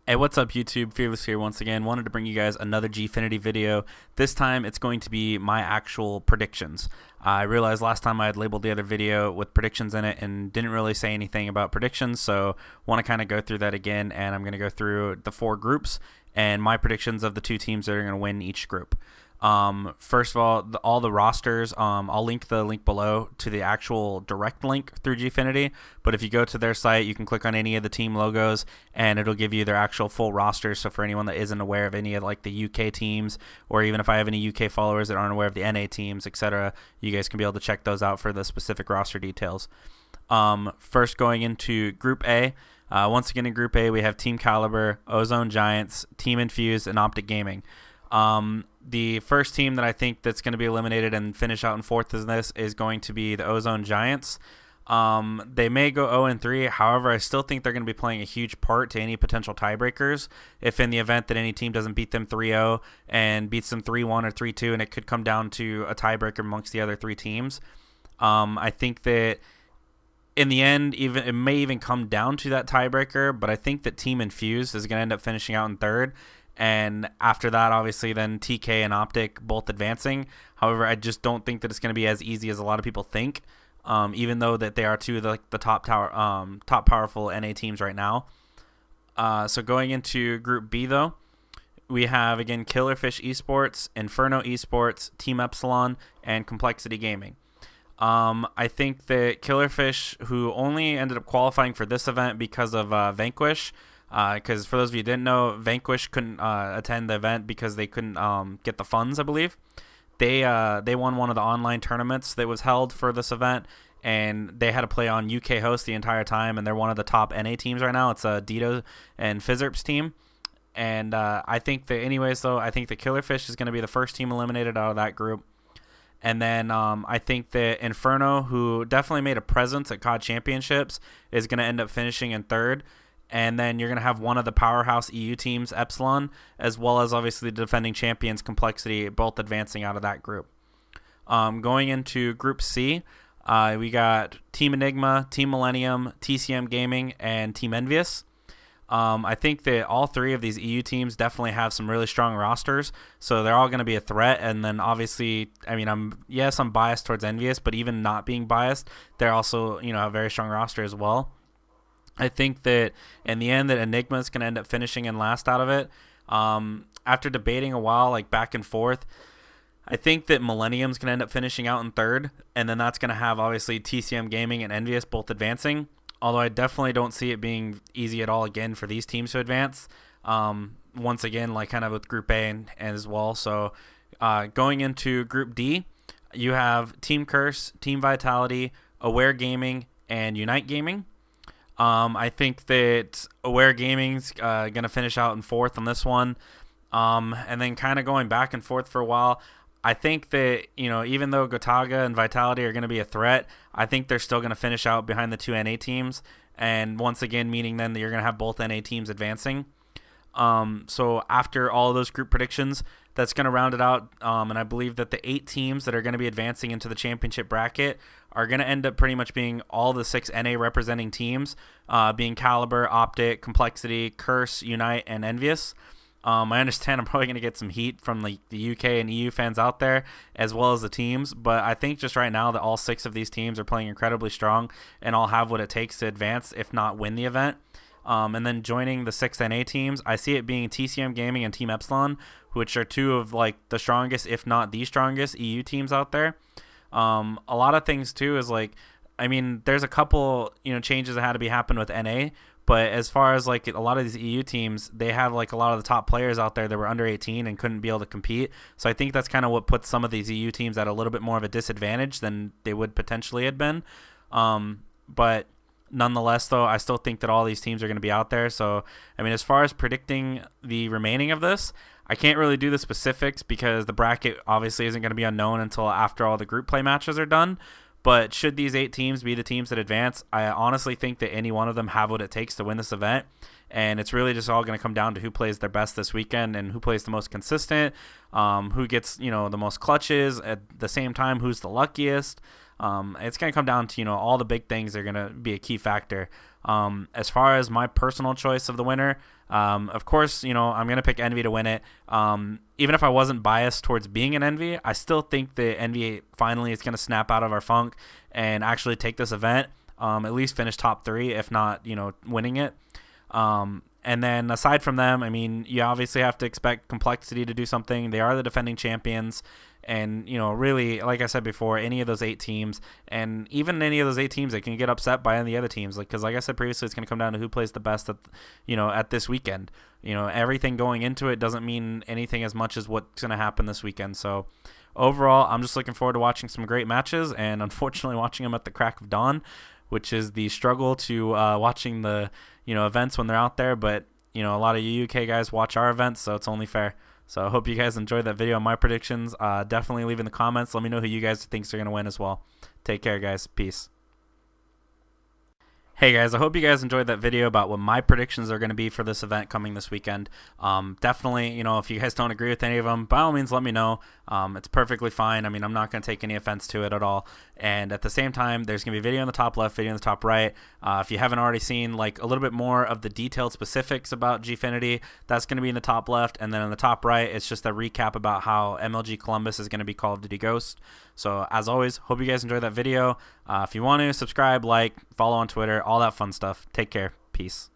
Hey, what's up YouTube? Fearless here once again. Wanted to bring you guys another GFinity video. This time it's going to be my actual predictions. I realized last time I had labeled the other video with predictions in it and didn't really say anything about predictions, so want to kind of go through that again, and I'm going to go through the four groups and my predictions of the two teams that are going to win each group. First of all the rosters, I'll link the link below to the actual direct link through GFinity, but if you go to their site, you can click on any of the team logos and it'll give you their actual full rosters. So for anyone that isn't aware of any of like the UK teams, or even if I have any UK followers that aren't aware of the NA teams, etc., you guys can be able to check those out for the specific roster details. First, going into Group A, once again in Group A, we have Team Caliber, Ozone Giants, Team Infused, and Optic Gaming. The first team that I think that's going to be eliminated and finish out in fourth in this is going to be the Ozone Giants. They may go 0-3. However, I still think they're going to be playing a huge part to any potential tiebreakers. If in the event that any team doesn't beat them 3-0 and beats them 3-1 or 3-2, and it could come down to a tiebreaker amongst the other three teams, I think that in the end, it may even come down to that tiebreaker. But I think that Team Infused is going to end up finishing out in third. And after that, obviously, then TK and Optic both advancing. However, I just don't think that it's going to be as easy as a lot of people think, even though that they are two of the top powerful NA teams right now. So going into Group B, though, we have, again, Killerfish Esports, Inferno Esports, Team Epsilon, and Complexity Gaming. I think that Killerfish, who only ended up qualifying for this event because of Vanquish, because for those of you who didn't know, Vanquish couldn't attend the event because they couldn't get the funds, I believe. They won one of the online tournaments that was held for this event, and they had to play on UK host the entire time, and they're one of the top NA teams right now. It's a Dito and Fizzerp's team. And I think that anyways, though, I think the Killerfish is going to be the first team eliminated out of that group. And then I think that Inferno, who definitely made a presence at COD Championships, is going to end up finishing in third. And then you're going to have one of the powerhouse EU teams, Epsilon, as well as obviously the defending champions, Complexity, both advancing out of that group. Going into Group C, we got Team Enigma, Team Millennium, TCM Gaming, and Team Envious. I think that all three of these EU teams definitely have some really strong rosters, so they're all going to be a threat. And then obviously, I mean, I'm biased towards Envious, but even not being biased, they're also, a very strong roster as well. I think that in the end that Enigma is going to end up finishing in last out of it. After debating a while, like back and forth, I think that Millennium's going to end up finishing out in third, and then that's going to have obviously TCM Gaming and Envious both advancing. Although I definitely don't see it being easy at all again for these teams to advance. Once again, like kind of with Group A and as well. So going into Group D, you have Team Curse, Team Vitality, Aware Gaming, and Unite Gaming. I think that Aware Gaming's going to finish out in fourth on this one. And then kind of going back and forth for a while, I think that, even though Gotaga and Vitality are going to be a threat, I think they're still going to finish out behind the two NA teams. And once again, meaning then that you're going to have both NA teams advancing. So after all of those group predictions, that's going to round it out. And I believe that the 8 teams that are going to be advancing into the championship bracket are going to end up pretty much being all the 6 NA representing teams, being Caliber, Optic, Complexity, Curse, Unite, and Envious. I understand I'm probably going to get some heat from the UK and EU fans out there, as well as the teams, but I think just right now that all 6 of these teams are playing incredibly strong and all have what it takes to advance, if not win the event. And then joining the 6 NA teams, I see it being TCM Gaming and Team Epsilon, which are 2 of like the strongest, if not the strongest, EU teams out there. A lot of things too is like, I mean, there's a couple changes that had to be happen with NA, but as far as like a lot of these EU teams, they have like a lot of the top players out there that were under 18 and couldn't be able to compete. So I think that's kind of what puts some of these EU teams at a little bit more of a disadvantage than they would potentially have been. But nonetheless, though, I still think that all these teams are going to be out there. So, I mean, as far as predicting the remaining of this, I can't really do the specifics because the bracket obviously isn't going to be unknown until after all the group play matches are done. But should these 8 teams be the teams that advance, I honestly think that any one of them have what it takes to win this event. And it's really just all going to come down to who plays their best this weekend and who plays the most consistent, who gets, the most clutches at the same time, who's the luckiest. It's going to come down to, all the big things are going to be a key factor. As far as my personal choice of the winner, of course, I'm going to pick Envy to win it. Even if I wasn't biased towards being an Envy, I still think that Envy finally is going to snap out of our funk and actually take this event, at least finish top 3, if not, winning it. And then aside from them, I mean, you obviously have to expect Complexity to do something. They are the defending champions. And, really, like I said before, any of those 8 teams, and even any of those 8 teams, they can get upset by any of the other teams. Because like I said previously, it's going to come down to who plays the best at this weekend. Everything going into it doesn't mean anything as much as what's going to happen this weekend. So overall, I'm just looking forward to watching some great matches, and unfortunately watching them at the crack of dawn, which is the struggle to watching the events when they're out there. But a lot of you UK guys watch our events, so it's only fair. So I hope you guys enjoyed that video on my predictions. Definitely leave in the comments. Let me know who you guys think are going to win as well. Take care, guys. Peace. Hey guys, I hope you guys enjoyed that video about what my predictions are going to be for this event coming this weekend. Definitely, if you guys don't agree with any of them, by all means, let me know. It's perfectly fine. I mean, I'm not going to take any offense to it at all. And at the same time, there's going to be a video in the top left, video in the top right. If you haven't already seen like a little bit more of the detailed specifics about GFinity, that's going to be in the top left. And then in the top right, it's just a recap about how MLG Columbus is going to be Call of Duty Ghost. So as always, hope you guys enjoyed that video. If you want to, subscribe, like, follow on Twitter, all that fun stuff. Take care. Peace.